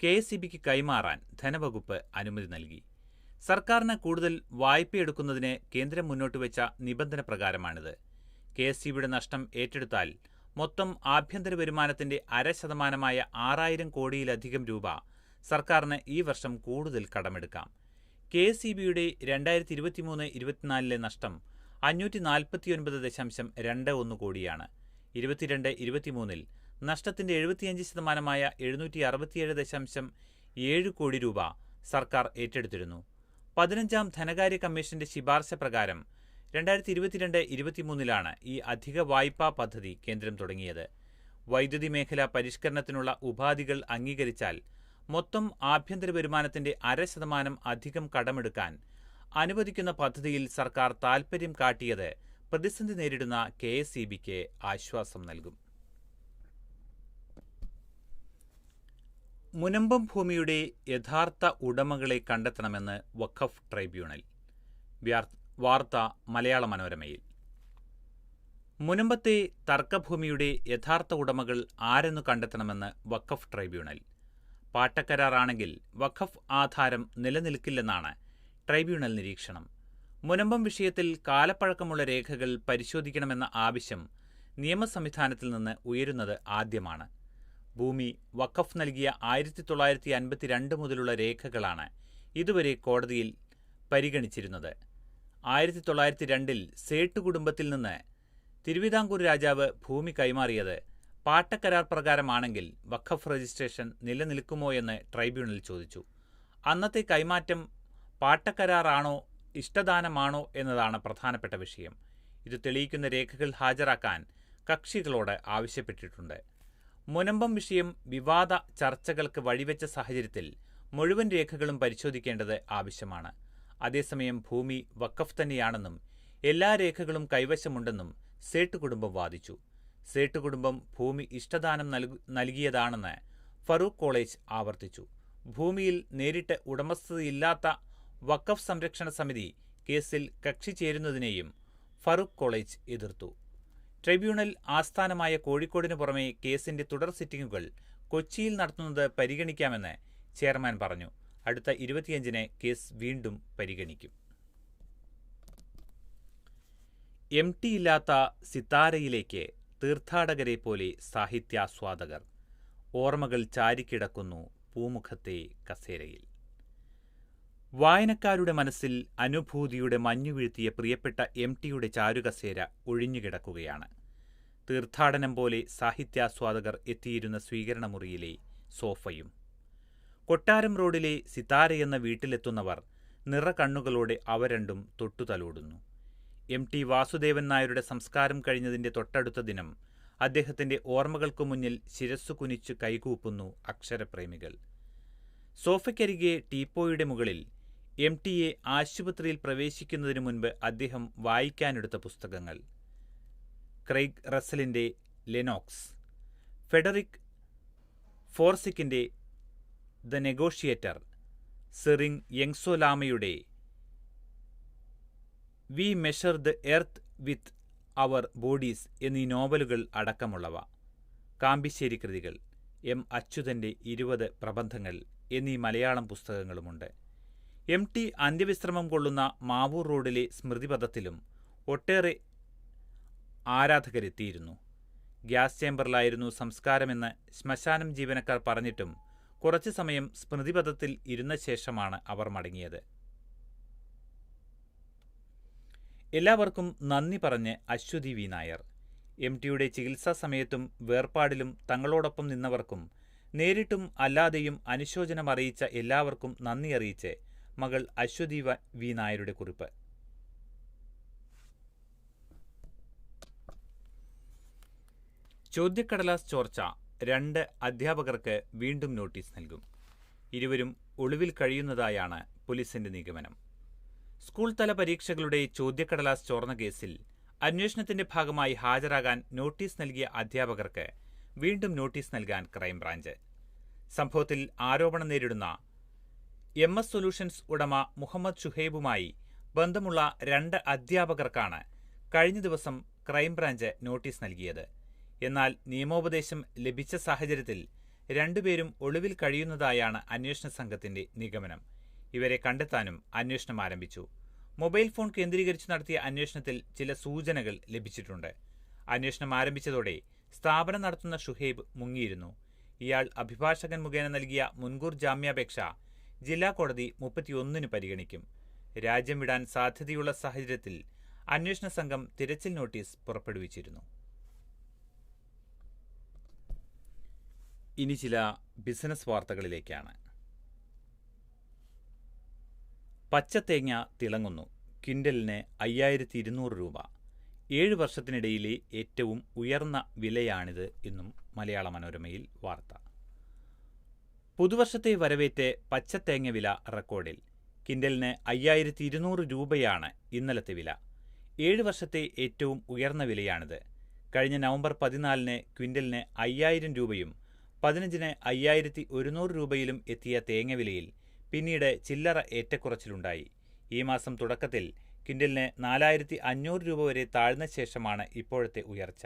KSEBക്ക് കൈമാറാൻ ധനവകുപ്പ് അനുമതി നൽകി. സർക്കാരിന് കൂടുതൽ വായ്പയെടുക്കുന്നതിന് കേന്ദ്രം മുന്നോട്ടുവെച്ച നിബന്ധന പ്രകാരമാണിത്. KSEBയുടെ നഷ്ടം ഏറ്റെടുത്താൽ മൊത്തം ആഭ്യന്തര വരുമാനത്തിന്റെ 0.5% 6,000 കോടിയിലധികം രൂപ സർക്കാരിന് ഈ വർഷം കൂടുതൽ കടമെടുക്കാം. KSEBയുടെ 2023-24 നഷ്ടം 549.21 കോടിയാണ്. 22-23 നഷ്ടത്തിന്റെ 75% 767.7 കോടി രൂപ സർക്കാർ ഏറ്റെടുത്തിരുന്നു. 15ാം ധനകാര്യ കമ്മീഷന്റെ ശിപാർശ പ്രകാരം 2022-23 ഈ അധിക വായ്പാ പദ്ധതി കേന്ദ്രം തുടങ്ങിയത്. വൈദ്യുതി മേഖല പരിഷ്കരണത്തിനുള്ള ഉപാധികൾ അംഗീകരിച്ചാൽ മൊത്തം ആഭ്യന്തര വരുമാനത്തിന്റെ 0.5% അധികം കടമെടുക്കാൻ അനുവദിക്കുന്ന പദ്ധതിയിൽ സർക്കാർ താൽപര്യം കാട്ടിയത് പ്രതിസന്ധി നേരിടുന്ന KSEBക്ക് ആശ്വാസം നൽകും. മുനമ്പം ഭൂമിയുടെ യഥാർത്ഥ ഉടമകളെ കണ്ടെത്തണമെന്ന് വഖഫ് ട്രൈബ്യൂണൽ. വാർത്ത മലയാള മനോരമയിൽ. മുനമ്പത്തെ തർക്കഭൂമിയുടെ യഥാർത്ഥ ഉടമകൾ ആരെന്നു കണ്ടെത്തണമെന്ന് വഖഫ് ട്രൈബ്യൂണൽ. പാട്ടക്കരാറാണെങ്കിൽ വഖഫ് ആധാരം നിലനിൽക്കില്ലെന്നാണ് ട്രൈബ്യൂണൽ നിരീക്ഷണം. മുനമ്പം വിഷയത്തിൽ കാലപ്പഴക്കമുള്ള രേഖകൾ പരിശോധിക്കണമെന്ന ആവശ്യം നിയമസംവിധാനത്തിൽ നിന്ന് ഉയരുന്നത് ആദ്യമാണ്. ഭൂമി വഖഫ് നൽകിയ 1952 മുതലുള്ള രേഖകളാണ് ഇതുവരെ കോടതിയിൽ പരിഗണിച്ചിരുന്നത്. 1902 സേട്ട് കുടുംബത്തിൽ നിന്ന് തിരുവിതാംകൂർ രാജാവ് ഭൂമി കൈമാറിയത് പാട്ടക്കരാർ പ്രകാരമാണെങ്കിൽ വഖഫ് രജിസ്ട്രേഷൻ നിലനിൽക്കുമോയെന്ന് ട്രൈബ്യൂണൽ ചോദിച്ചു. അന്നത്തെ കൈമാറ്റം പാട്ടക്കരാറാണോ ഇഷ്ടദാനമാണോ എന്നതാണ് പ്രധാനപ്പെട്ട വിഷയം. ഇത് തെളിയിക്കുന്ന രേഖകൾ ഹാജരാക്കാൻ കക്ഷികളോട് ആവശ്യപ്പെട്ടിട്ടുണ്ട്. മുനമ്പം വിഷയം വിവാദ ചർച്ചകൾക്ക് വഴിവെച്ച സാഹചര്യത്തിൽ മുഴുവൻ രേഖകളും പരിശോധിക്കേണ്ടത് ആവശ്യമാണ്. അതേസമയം ഭൂമി വഖഫ് തന്നെയാണെന്നും എല്ലാ രേഖകളും കൈവശമുണ്ടെന്നും സേട്ട് കുടുംബം വാദിച്ചു. സേട്ട് കുടുംബം ഭൂമി ഇഷ്ടദാനം നൽകിയതാണെന്ന് ഫറൂഖ് കോളേജ് ആവർത്തിച്ചു. ഭൂമിയിൽ നേരിട്ട് ഉടമസ്ഥതയില്ലാത്ത വഖഫ് സംരക്ഷണ സമിതി കേസിൽ കക്ഷി ചേരുന്നതിനെയും ഫറൂഖ് കോളേജ് എതിർത്തു. ട്രൈബ്യൂണൽ ആസ്ഥാനമായ കോഴിക്കോടിനു പുറമെ കേസിന്റെ തുടർ സിറ്റിംഗുകൾ കൊച്ചിയിൽ നടത്തുന്നത് പരിഗണിക്കാമെന്ന് ചെയർമാൻ പറഞ്ഞു. അടുത്ത 25-ന് കേസ് വീണ്ടും പരിഗണിക്കും. MT ഇല്ലാത്ത സിത്താരയിലേക്ക് തീർത്ഥാടകരെ പോലെ സാഹിത്യാസ്വാദകർ. ഓർമ്മകൾ ചാരിക്കിടക്കുന്നു പൂമുഖത്തെ കസേരയിൽ. വായനക്കാരുടെ മനസ്സിൽ അനുഭൂതിയുടെ മഞ്ഞുവീഴ്ത്തിയ പ്രിയപ്പെട്ട MTയുടെ ചാരുകസേര ഒഴിഞ്ഞുകിടക്കുകയാണ്. തീർത്ഥാടനം പോലെ സാഹിത്യാസ്വാദകർ എത്തിയിരുന്ന സ്വീകരണമുറിയിലെ സോഫയും. കൊട്ടാരം റോഡിലെ സിത്താരയെന്ന വീട്ടിലെത്തുന്നവർ നിറകണ്ണുകളോടെ അവ രണ്ടും തൊട്ടുതലോടുന്നു. MT വാസുദേവൻ നായരുടെ സംസ്കാരം കഴിഞ്ഞതിന്റെ തൊട്ടടുത്ത ദിനം അദ്ദേഹത്തിന്റെ ഓർമ്മകൾക്കു മുന്നിൽ ശിരസ്സു കുനിച്ചു കൈകൂപ്പുന്നു അക്ഷരപ്രേമികൾ. സോഫയ്ക്കരികെ ടീപ്പോയുടെ മുകളിൽ MTയെ ആശുപത്രിയിൽ പ്രവേശിക്കുന്നതിനു മുൻപ് അദ്ദേഹം വായിക്കാനെടുത്ത പുസ്തകങ്ങൾ: ക്രെയ്ഗ് റസലിന്റെ ലെനോക്സ്, ഫെഡറിക് ഫോർസിക്കിന്റെ ദ നെഗോഷിയേറ്റർ, സെറിംഗ് യെങ്സോലാമയുടെ we measure the earth with our bodies എന്നീ നോവലുകൾ അടക്കമുള്ളവ. കാമ്പിശ്ശേരി കൃതികൾ, M. അച്യുതന്റെ 20 പ്രബന്ധങ്ങൾ എന്നീ മലയാളം പുസ്തകങ്ങളുമുണ്ട്. MT അന്ത്യവിശ്രമം കൊള്ളുന്ന മാവൂർ റോഡിലെ സ്മൃതിപഥത്തിലും ഒട്ടേറെ ആരാധകരെത്തിയിരുന്നു. ഗ്യാസ് ചേംബറിലായിരുന്നു സംസ്കാരമെന്ന് ശ്മശാനം ജീവനക്കാർ പറഞ്ഞിട്ടും കുറച്ചു സമയം സ്മൃതിപഥത്തിൽ ഇരുന്ന ശേഷമാണ് അവർ മടങ്ങിയത്. എല്ലാവർക്കും നന്ദി പറഞ്ഞ് അശ്വതി വി നായർ. MTയുടെ ചികിത്സാ സമയത്തും വേർപാടിലും തങ്ങളോടൊപ്പം നിന്നവർക്കും നേരിട്ടും അല്ലാതെയും അനുശോചനം അറിയിച്ച എല്ലാവർക്കും നന്ദി അറിയിച്ച് മകൾ അശ്വതി വി നായരുടെ കുറിപ്പ്. ചോദ്യക്കടലാസ് ചോർച്ച 2 അധ്യാപകർക്ക് വീണ്ടും നോട്ടീസ് നൽകും. ഇരുവരും ഒളിവിൽ കഴിയുന്നതായാണ് പോലീസിന്റെ നിഗമനം. സ്കൂൾ തല പരീക്ഷകളുടെ ചോദ്യക്കടലാസ് ചോർന്ന കേസിൽ അന്വേഷണത്തിന്റെ ഭാഗമായി ഹാജരാകാൻ നോട്ടീസ് നൽകിയ അധ്യാപകർക്ക് വീണ്ടും നോട്ടീസ് നൽകാൻ ക്രൈംബ്രാഞ്ച്. സംഭവത്തിൽ ആരോപണം നേരിടുന്ന MS സൊല്യൂഷൻസ് ഉടമ മുഹമ്മദ് ഷുഹൈബുമായി ബന്ധമുള്ള 2 അധ്യാപകർക്കാണ് കഴിഞ്ഞ ദിവസം ക്രൈംബ്രാഞ്ച് നോട്ടീസ് നൽകിയത്. എന്നാൽ നിയമോപദേശം ലഭിച്ച സാഹചര്യത്തിൽ രണ്ടുപേരും ഒളിവിൽ കഴിയുന്നതായാണ് അന്വേഷണ സംഘത്തിന്റെ നിഗമനം. ഇവരെ കണ്ടെത്താനും അന്വേഷണം ആരംഭിച്ചു. മൊബൈൽ ഫോൺ കേന്ദ്രീകരിച്ച് നടത്തിയ അന്വേഷണത്തിൽ ചില സൂചനകൾ ലഭിച്ചിട്ടുണ്ട്. അന്വേഷണം ആരംഭിച്ചതോടെ സ്ഥാപനം നടത്തുന്ന ഷുഹൈബ് മുങ്ങിയിരുന്നു. ഇയാൾ അഭിഭാഷകൻ മുഖേന നൽകിയ മുൻകൂർ ജാമ്യാപേക്ഷ ജില്ലാ കോടതി 31-ന് പരിഗണിക്കും. രാജ്യം വിടാൻ സാധ്യതയുള്ള സാഹചര്യത്തിൽ അന്വേഷണ സംഘം തിരച്ചിൽ നോട്ടീസ് പുറപ്പെടുവിച്ചിരുന്നു. ഇനി ചില ബിസിനസ് വാർത്തകളിലേക്കാണ്. പച്ചത്തേങ്ങ തിളങ്ങുന്നു. ക്വിൻ്റലിന് 5200 രൂപ. 7 വർഷത്തിനിടയിലെ ഏറ്റവും ഉയർന്ന വിലയാണിത് എന്നും മലയാള മനോരമയിൽ വാർത്ത. പുതുവർഷത്തെ വരവേറ്റ് പച്ചത്തേങ്ങ വില റെക്കോർഡിൽ. ക്വിൻ്റലിന് 5200 രൂപയാണ് ഇന്നലത്തെ വില. 7 വർഷത്തെ ഏറ്റവും ഉയർന്ന വിലയാണിത്. കഴിഞ്ഞ നവംബർ 14-ന് ക്വിൻ്റലിന് 5000 രൂപയും 15-ന് 5100 രൂപയിലും എത്തിയ തേങ്ങവിലയിൽ പിന്നീട് ചില്ലറ ഏറ്റക്കുറച്ചിലുണ്ടായി. ഈ മാസം തുടക്കത്തിൽ ക്വിൻ്റലിന് 4500 രൂപ വരെ താഴ്ന്ന ശേഷമാണ് ഇപ്പോഴത്തെ ഉയർച്ച.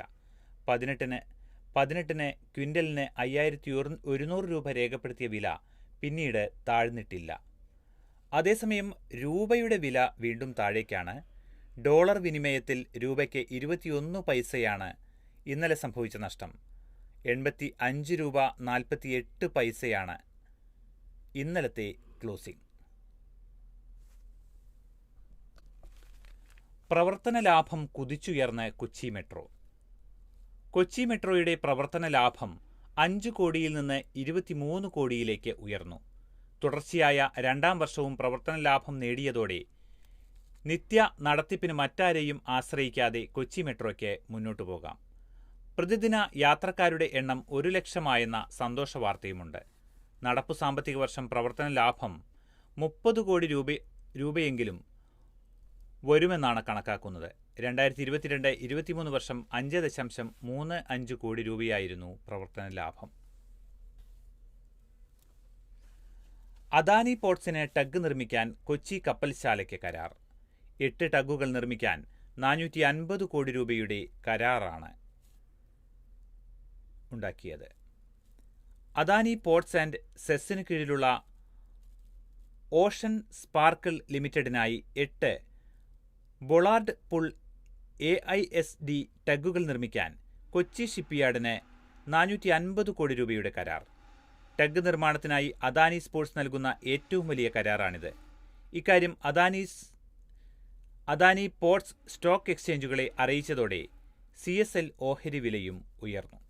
18-ന് ക്വിൻ്റലിന് 5100 രൂപ രേഖപ്പെടുത്തിയ വില പിന്നീട് താഴ്ന്നിട്ടില്ല. അതേസമയം രൂപയുടെ വില വീണ്ടും താഴേക്കാണ്. ഡോളർ വിനിമയത്തിൽ രൂപയ്ക്ക് 21 പൈസയാണ് ഇന്നലെ സംഭവിച്ച നഷ്ടം. 85 രൂപ 48 പൈസയാണ് ഇന്നലത്തെ ക്ലോസിംഗ്. പ്രവർത്തന ലാഭം കുതിച്ചുയർന്ന് കൊച്ചി മെട്രോ. കൊച്ചി മെട്രോയുടെ പ്രവർത്തന ലാഭം 5 കോടിയിൽ നിന്ന് 23 കോടിയിലേക്ക് ഉയർന്നു. തുടർച്ചയായ 2ാം വർഷവും പ്രവർത്തന ലാഭം നേടിയതോടെ നിത്യ നടത്തിപ്പിന് മറ്റാരെയും ആശ്രയിക്കാതെ കൊച്ചി മെട്രോയ്ക്ക് മുന്നോട്ടു പോകാം. പ്രതിദിന യാത്രക്കാരുടെ എണ്ണം 1 ലക്ഷമായെന്ന സന്തോഷ വാർത്തയുമുണ്ട്. നടപ്പു സാമ്പത്തിക വർഷം പ്രവർത്തന ലാഭം 30 കോടി രൂപയെങ്കിലും വരുമെന്നാണ് കണക്കാക്കുന്നത്. 2022-23 വർഷം 5.35 കോടി രൂപയായിരുന്നു പ്രവർത്തന ലാഭം. അദാനി പോർട്സിന് ടഗ് നിർമ്മിക്കാൻ കൊച്ചി കപ്പൽശാലയ്ക്ക് കരാർ. 8 ടഗുകൾ നിർമ്മിക്കാൻ 450 കോടി രൂപയുടെ കരാറാണ് ഉണ്ടാക്കിയത്. അദാനി പോർട്സ് ആൻഡ് സെസ്സിന് കീഴിലുള്ള ഓഷൻ സ്പാർക്കിൾ ലിമിറ്റഡിനായി 8 ബൊളാർഡ് പുൾ AISD ടഗുകൾ നിർമ്മിക്കാൻ കൊച്ചി ഷിപ്പ്യാർഡിന് 450 കോടി രൂപയുടെ കരാർ. ടഗ് നിർമ്മാണത്തിനായി അദാനി സ്പോർട്സ് നൽകുന്ന ഏറ്റവും വലിയ കരാറാണിത്. ഇക്കാര്യം അദാനി പോർട്സ് സ്റ്റോക്ക് എക്സ്ചേഞ്ചുകളെ അറിയിച്ചതോടെ CSL ഓഹരി വിലയും ഉയർന്നു.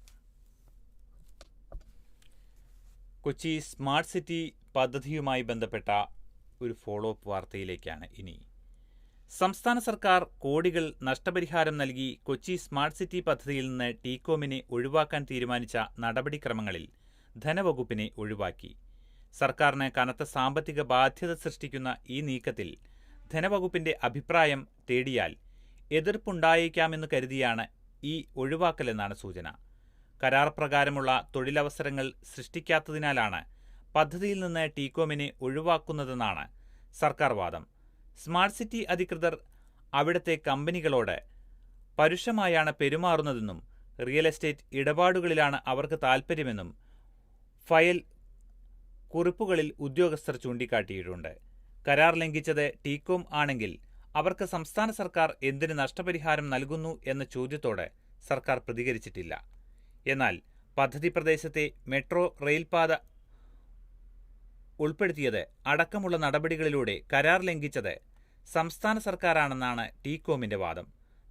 കൊച്ചി സ്മാർട്ട് സിറ്റി പദ്ധതിയുമായി ബന്ധപ്പെട്ട ഒരു ഫോളോ അപ്പ് വാർത്തയിലേക്കാണ് ഇനി. സംസ്ഥാന സർക്കാർ കോടികൾ നഷ്ടപരിഹാരം നൽകി കൊച്ചി സ്മാർട്ട് സിറ്റി പദ്ധതിയിൽ നിന്ന് ടീകോമിനെ ഒഴിവാക്കാൻ തീരുമാനിച്ച നടപടിക്രമങ്ങളിൽ ധനവകുപ്പിനെ ഒഴിവാക്കി. സർക്കാരിന് കനത്ത സാമ്പത്തിക ബാധ്യത സൃഷ്ടിക്കുന്ന ഈ നീക്കത്തിൽ ധനവകുപ്പിന്റെ അഭിപ്രായം തേടിയാൽ എതിർപ്പുണ്ടായേക്കാമെന്ന് കരുതിയാണ് ഈ ഒഴിവാക്കലെന്നാണ് സൂചന. കരാർ പ്രകാരമുള്ള തൊഴിലവസരങ്ങൾ സൃഷ്ടിക്കാത്തതിനാലാണ് പദ്ധതിയിൽ നിന്ന് ടീകോമിനെ ഒഴിവാക്കുന്നതെന്നാണ് സർക്കാർ വാദം. സ്മാർട്ട് സിറ്റി അധികൃതർ അവിടുത്തെ കമ്പനികളോട് പരുഷമായാണ് പെരുമാറുന്നതെന്നും റിയൽ എസ്റ്റേറ്റ് ഇടപാടുകളിലാണ് അവർക്ക് താൽപ്പര്യമെന്നും ഫയൽ കുറിപ്പുകളിൽ ഉദ്യോഗസ്ഥർ ചൂണ്ടിക്കാട്ടിയിട്ടുണ്ട്. കരാർ ലംഘിച്ചത് ടീകോം ആണെങ്കിൽ അവർക്ക് സംസ്ഥാന സർക്കാർ എന്തിന് നഷ്ടപരിഹാരം നൽകുന്നു എന്ന ചോദ്യത്തോട് സർക്കാർ പ്രതികരിച്ചിട്ടില്ല. എന്നാൽ പദ്ധതി പ്രദേശത്തെ മെട്രോ റെയിൽപാത ഉൾപ്പെടുത്തിയത് അടക്കമുള്ള നടപടികളിലൂടെ കരാർ ലംഘിച്ചത് സംസ്ഥാന സർക്കാരാണെന്നാണ് ടീകോമിന്റെ വാദം.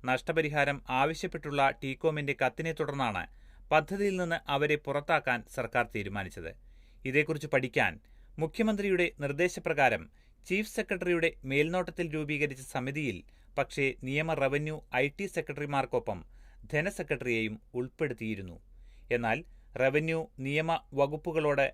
നഷ്ടപരിഹാരം ആവശ്യപ്പെട്ടുള്ള ടീകോമിന്റെ കത്തിനെ തുടർന്നാണ് പദ്ധതിയിൽ നിന്ന് അവരെ പുറത്താക്കാൻ സർക്കാർ തീരുമാനിച്ചത്. ഇതേക്കുറിച്ച് പഠിക്കാൻ മുഖ്യമന്ത്രിയുടെ നിർദ്ദേശപ്രകാരം ചീഫ് സെക്രട്ടറിയുടെ മേൽനോട്ടത്തിൽ രൂപീകരിച്ച സമിതിയിൽ പക്ഷേ നിയമ, റവന്യൂ, IT സെക്രട്ടറിമാർക്കൊപ്പം ധനസെക്രട്ടറിയെയും ഉൾപ്പെടുത്തിയിരുന്നു. എന്നാൽ റവന്യൂ, നിയമ വകുപ്പുകളോട്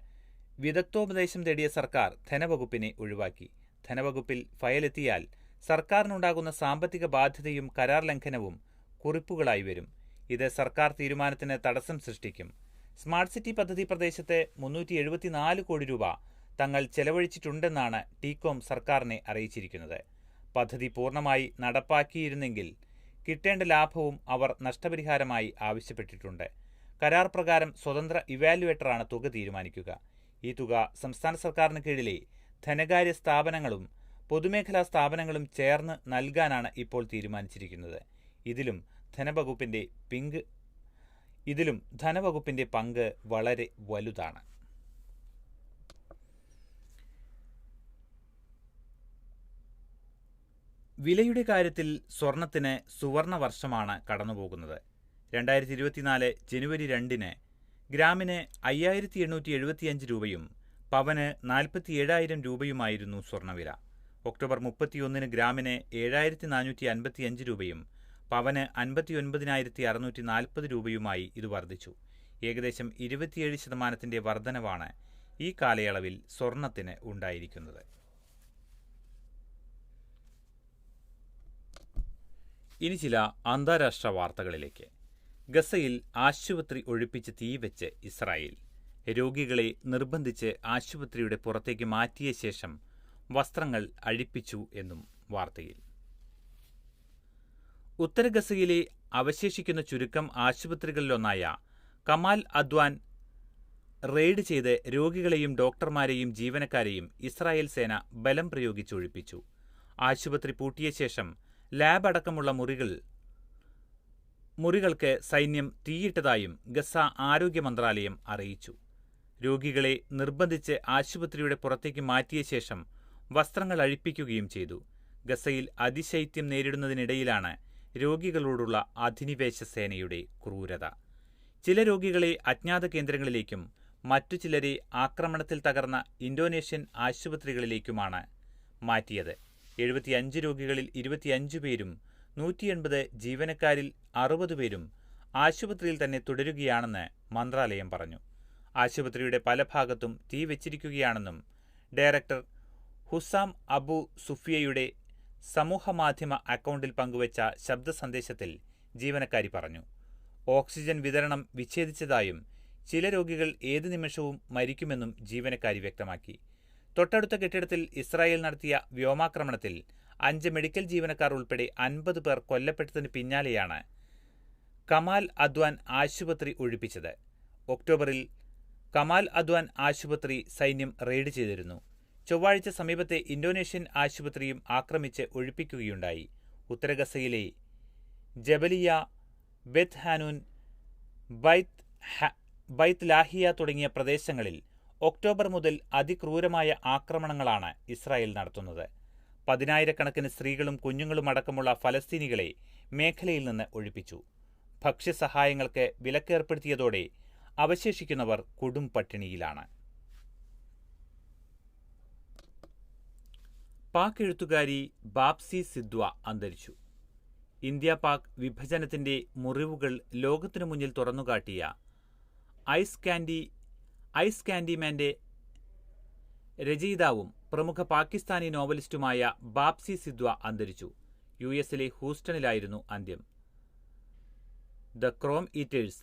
വിദഗ്ധോപദേശം തേടിയ സർക്കാർ ധനവകുപ്പിനെ ഒഴിവാക്കി. ധനവകുപ്പിൽ ഫയലെത്തിയാൽ സർക്കാരിനുണ്ടാകുന്ന സാമ്പത്തിക ബാധ്യതയും കരാർ ലംഘനവും കുറിപ്പുകളായി വരും. ഇത് സർക്കാർ തീരുമാനത്തിന് തടസ്സം സൃഷ്ടിക്കും. സ്മാർട്ട് സിറ്റി പദ്ധതി പ്രദേശത്ത് 374 കോടി രൂപ തങ്ങൾ ചെലവഴിച്ചിട്ടുണ്ടെന്നാണ് ടീകോം സർക്കാരിനെ അറിയിച്ചിരിക്കുന്നത്. പദ്ധതി പൂർണ്ണമായി നടപ്പാക്കിയിരുന്നെങ്കിൽ കിട്ടേണ്ട ലാഭവും അവർ നഷ്ടപരിഹാരമായി ആവശ്യപ്പെട്ടിട്ടുണ്ട്. കരാർ പ്രകാരം സ്വതന്ത്ര ഇവാലുവേറ്ററാണ് തുക തീരുമാനിക്കുക. ഈ തുക സംസ്ഥാന സർക്കാരിന് കീഴിലെ ധനകാര്യ സ്ഥാപനങ്ങളും പൊതുമേഖലാ സ്ഥാപനങ്ങളും ചേർന്ന് നൽകാനാണ് ഇപ്പോൾ തീരുമാനിച്ചിരിക്കുന്നത്. ഇതിലും ധനവകുപ്പിന്റെ പങ്ക് വളരെ വലുതാണ്. വിലയുടെ കാര്യത്തിൽ സ്വർണത്തിന് സുവർണ വർഷമാണ് കടന്നുപോകുന്നത്. 2024 ജനുവരി 2-ന് ഗ്രാമിന് 5875 രൂപയും പവന് 47,000 രൂപയുമായിരുന്നു സ്വർണ്ണവില. ഒക്ടോബർ 31-ന് ഗ്രാമിന് 7455 രൂപയും പവന് 59,640 രൂപയുമായി ഇത് വർദ്ധിച്ചു. ഏകദേശം 27% വർധനവാണ് ഈ കാലയളവിൽ സ്വർണത്തിന് ഉണ്ടായിരിക്കുന്നത്. ഇനി ചില അന്താരാഷ്ട്ര വാർത്തകളിലേക്ക്. ഗസയിൽ ആശുപത്രി ഒഴിപ്പിച്ച് തീവെച്ച് ഇസ്രായേൽ. രോഗികളെ നിർബന്ധിച്ച് ആശുപത്രിയുടെ പുറത്തേക്ക് മാറ്റിയ ശേഷം വസ്ത്രങ്ങൾ അഴിപ്പിച്ചു എന്നും വാർത്തയിൽ. ഉത്തര ഗസയിലെ അവശേഷിക്കുന്ന ചുരുക്കം ആശുപത്രികളിലൊന്നായ കമാൽ അദ്വാൻ റെയ്ഡ് ചെയ്ത് രോഗികളെയും ഡോക്ടർമാരെയും ജീവനക്കാരെയും ഇസ്രായേൽ സേന ബലം പ്രയോഗിച്ച് ഒഴിപ്പിച്ചു. ആശുപത്രി പൂട്ടിയ ശേഷം ലാബ് അടക്കമുള്ള മുറികൾക്ക് സൈന്യം തീയിട്ടതായും ഗസ ആരോഗ്യ മന്ത്രാലയം അറിയിച്ചു. രോഗികളെ നിർബന്ധിച്ച് ആശുപത്രിയുടെ പുറത്തേക്ക് മാറ്റിയ ശേഷം വസ്ത്രങ്ങൾ അഴിപ്പിക്കുകയും ചെയ്തു. ഗസയിൽ അതിശൈത്യം നേരിടുന്നതിനിടയിലാണ് രോഗികളോടുള്ള അധിനിവേശ സേനയുടെ ക്രൂരത. ചില രോഗികളെ അജ്ഞാത കേന്ദ്രങ്ങളിലേക്കും മറ്റു ചിലരെ ആക്രമണത്തിൽ തകർന്ന ഇന്തോനേഷ്യൻ ആശുപത്രികളിലേക്കുമാണ് മാറ്റിയത്. 75 രോഗികളിൽ 25 പേരും 180 ജീവനക്കാരിൽ 60 പേരും ആശുപത്രിയിൽ തന്നെ തുടരുകയാണെന്ന് മന്ത്രാലയം പറഞ്ഞു. ആശുപത്രിയുടെ പല ഭാഗത്തും തീ വെച്ചിരിക്കുകയാണെന്നും ഡയറക്ടർ ഹുസാം അബു സുഫിയയുടെ സമൂഹമാധ്യമ അക്കൗണ്ടിൽ പങ്കുവച്ച ശബ്ദ സന്ദേശത്തിൽ ജീവനക്കാരി പറഞ്ഞു. ഓക്സിജൻ വിതരണം വിച്ഛേദിച്ചതായും ചില രോഗികൾ ഏത് നിമിഷവും മരിക്കുമെന്നും ജീവനക്കാരി വ്യക്തമാക്കി. തൊട്ടടുത്ത കെട്ടിടത്തിൽ ഇസ്രായേൽ നടത്തിയ വ്യോമാക്രമണത്തിൽ 5 മെഡിക്കൽ ജീവനക്കാർ ഉൾപ്പെടെ 50 പേർ കൊല്ലപ്പെട്ടതിന് പിന്നാലെയാണ് കമാൽ അദ്വാൻ ആശുപത്രി ഒഴിപ്പിച്ചത്. ഒക്ടോബറിൽ കമാൽ അദ്വാൻ ആശുപത്രി സൈന്യം റെയ്ഡ് ചെയ്തിരുന്നു. ചൊവ്വാഴ്ച സമീപത്തെ ഇന്തോനേഷ്യൻ ആശുപത്രിയും ആക്രമിച്ച് ഒഴിപ്പിക്കുകയുണ്ടായി. ഉത്തര ഗസയിലെ ജബലിയ, ബെത്ത് ഹാനൂൻ, ബൈത്ത് ലാഹിയ തുടങ്ങിയ പ്രദേശങ്ങളിൽ ഒക്ടോബർ മുതൽ അതിക്രൂരമായ ആക്രമണങ്ങളാണ് ഇസ്രായേൽ നടത്തുന്നത്. 10,000-കണക്കിന് സ്ത്രീകളും കുഞ്ഞുങ്ങളും അടക്കമുള്ള ഫലസ്തീനികളെ മേഖലയിൽ നിന്ന് ഒഴിപ്പിച്ചു. ഭക്ഷ്യസഹായങ്ങൾക്ക് വിലക്കേർപ്പെടുത്തിയതോടെ അവശേഷിക്കുന്നവർ കൊടും പട്ടിണിയിലാണ്. പാക് എഴുത്തുകാരി ബാപ്സി സിദ്വ അന്തരിച്ചു. ഇന്ത്യ പാക് വിഭജനത്തിന്റെ മുറിവുകൾ ലോകത്തിനു മുന്നിൽ തുറന്നുകാട്ടിയ ഐസ് കാൻഡിമാന്റെ രചയിതാവും പ്രമുഖ പാകിസ്ഥാനി നോവലിസ്റ്റുമായ ബാപ്സി സിദ്വ അന്തരിച്ചു. US-ലെ ഹൂസ്റ്റണിലായിരുന്നു അന്ത്യം. The crow eaters,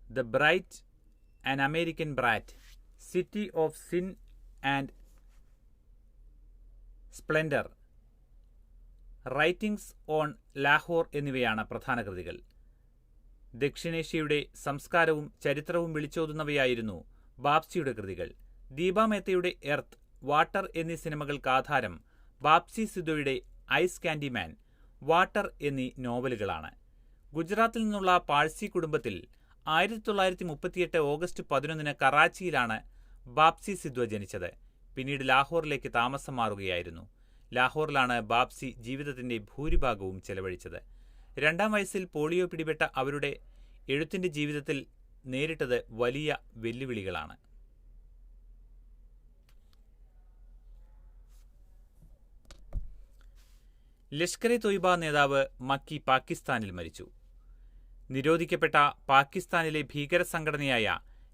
the bride and American brat, city of sin and splendour, writings on Lahore എന്നിവയാണ് പ്രധാന കൃതികൾ. ദക്ഷിണേഷ്യയുടെ സംസ്കാരവും ചരിത്രവും വിളിച്ചോതുന്നവയായിരുന്നു ബാപ്സിയുടെ കൃതികൾ. ദീപ മേത്തയുടെ എർത്ത്, വാട്ടർ എന്നീ സിനിമകൾക്ക് ആധാരം ബാപ്സി സിദ്ദോയുടെ ഐസ് കാൻഡി മാൻ, വാട്ടർ എന്നീ നോവലുകളാണ്. ഗുജറാത്തിൽ നിന്നുള്ള പാഴ്സി കുടുംബത്തിൽ 1938 ഓഗസ്റ്റ് 11 കറാച്ചിയിലാണ് ബാപ്സി സിദ്ദോ ജനിച്ചത്. പിന്നീട് ലാഹോറിലേക്ക് താമസം മാറുകയായിരുന്നു. ലാഹോറിലാണ് ബാപ്സി ജീവിതത്തിന്റെ ഭൂരിഭാഗവും ചെലവഴിച്ചത്. 2-ാം വയസ്സിൽ പോളിയോ പിടിപെട്ട അവരുടെ എഴുത്തിന്റെ ജീവിതത്തിൽ നേരിട്ടത് വലിയ വെല്ലുവിളികളാണ്. ലഷ്കർ-ഇ തൊയ്ബ നേതാവ് മക്കി പാകിസ്ഥാനിൽ മരിച്ചു. നിരോധിക്കപ്പെട്ട പാകിസ്ഥാനിലെ ഭീകര സംഘടനയായ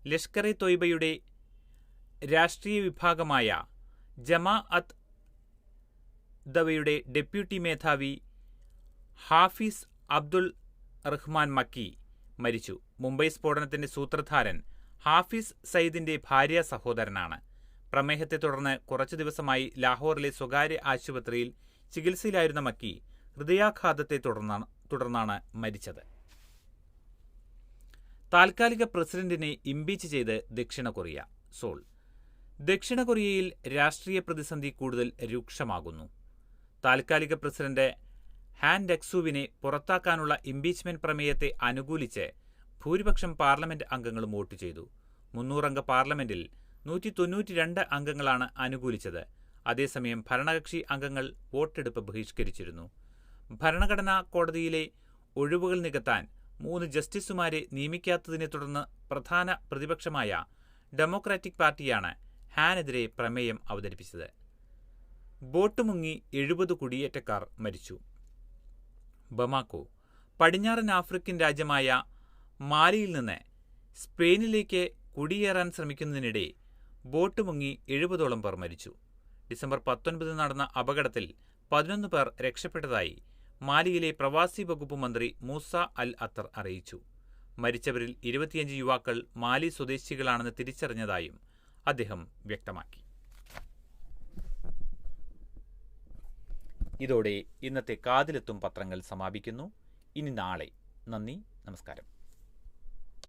ലഷ്കർ-ഇ തൊയ്ബയുടെ രാഷ്ട്രീയ വിഭാഗമായ ജമാഅത്ത് ദവയുടെ ഡെപ്യൂട്ടി മേധാവി ഹാഫിസ് അബ്ദുൾ റഹ്മാൻ മക്കി മരിച്ചു. മുംബൈ സ്ഫോടനത്തിന്റെ സൂത്രധാരൻ ഹാഫിസ് സയ്യിദിന്റെ ഭാര്യ സഹോദരനാണ്. പ്രമേഹത്തെ തുടർന്ന് കുറച്ചു ദിവസമായി ലാഹോറിലെ സ്വകാര്യ ആശുപത്രിയിൽ ചികിത്സയിലായിരുന്ന മക്കി ഹൃദയാഘാതത്തെ തുടർന്നാണ് മരിച്ചത്. താൽക്കാലിക പ്രസിഡന്റിനെ ഇംപീച്ച് ചെയ്ത് ദക്ഷിണ കൊറിയ. സോൾ. ദക്ഷിണ കൊറിയയിൽ രാഷ്ട്രീയ പ്രതിസന്ധി കൂടുതൽ രൂക്ഷമാകുന്നു. താൽക്കാലിക പ്രസിഡന്റ് ഹാൻ ഡെക്സുവിനെ പുറത്താക്കാനുള്ള ഇംപീച്ച്മെന്റ് പ്രമേയത്തെ അനുകൂലിച്ച് ഭൂരിപക്ഷം പാർലമെന്റ് അംഗങ്ങളും വോട്ട് ചെയ്തു. 300 അംഗ പാർലമെന്റിൽ 192 അംഗങ്ങളാണ് അനുകൂലിച്ചത്. അതേസമയം ഭരണകക്ഷി അംഗങ്ങൾ വോട്ടെടുപ്പ് ബഹിഷ്കരിച്ചിരുന്നു. ഭരണഘടനാ കോടതിയിലെ ഒഴിവുകൾ നികത്താൻ 3 ജസ്റ്റിസുമാരെ നിയമിക്കാത്തതിനെ തുടർന്ന് പ്രധാന പ്രതിപക്ഷമായ ഡെമോക്രാറ്റിക് പാർട്ടിയാണ് ഹാനെതിരെ പ്രമേയം അവതരിപ്പിച്ചത്. ബോട്ട് മുങ്ങി 70 കുടിയേറ്റക്കാർ മരിച്ചു. ബമാക്കോ. പടിഞ്ഞാറൻ ആഫ്രിക്കൻ രാജ്യമായ മാലിയിൽ നിന്ന് സ്പെയിനിലേക്ക് കുടിയേറാൻ ശ്രമിക്കുന്നതിനിടെ ബോട്ട് മുങ്ങി 70ഓളം പേർ മരിച്ചു. ഡിസംബർ 19 നടന്ന അപകടത്തിൽ 11 പേർ രക്ഷപ്പെട്ടതായി മാലിയിലെ പ്രവാസി വകുപ്പ് മന്ത്രി മൂസ അൽ അത്തർ അറിയിച്ചു. മരിച്ചവരിൽ 25 യുവാക്കൾ മാലി സ്വദേശികളാണെന്ന് തിരിച്ചറിഞ്ഞതായും അദ്ദേഹം വ്യക്തമാക്കി. ഇതോടെ ഇന്നത്തെ കാതിലെത്തും പത്രങ്ങൾ സമാപിക്കുന്നു. ഇനി നാളെ. നന്ദി, നമസ്കാരം.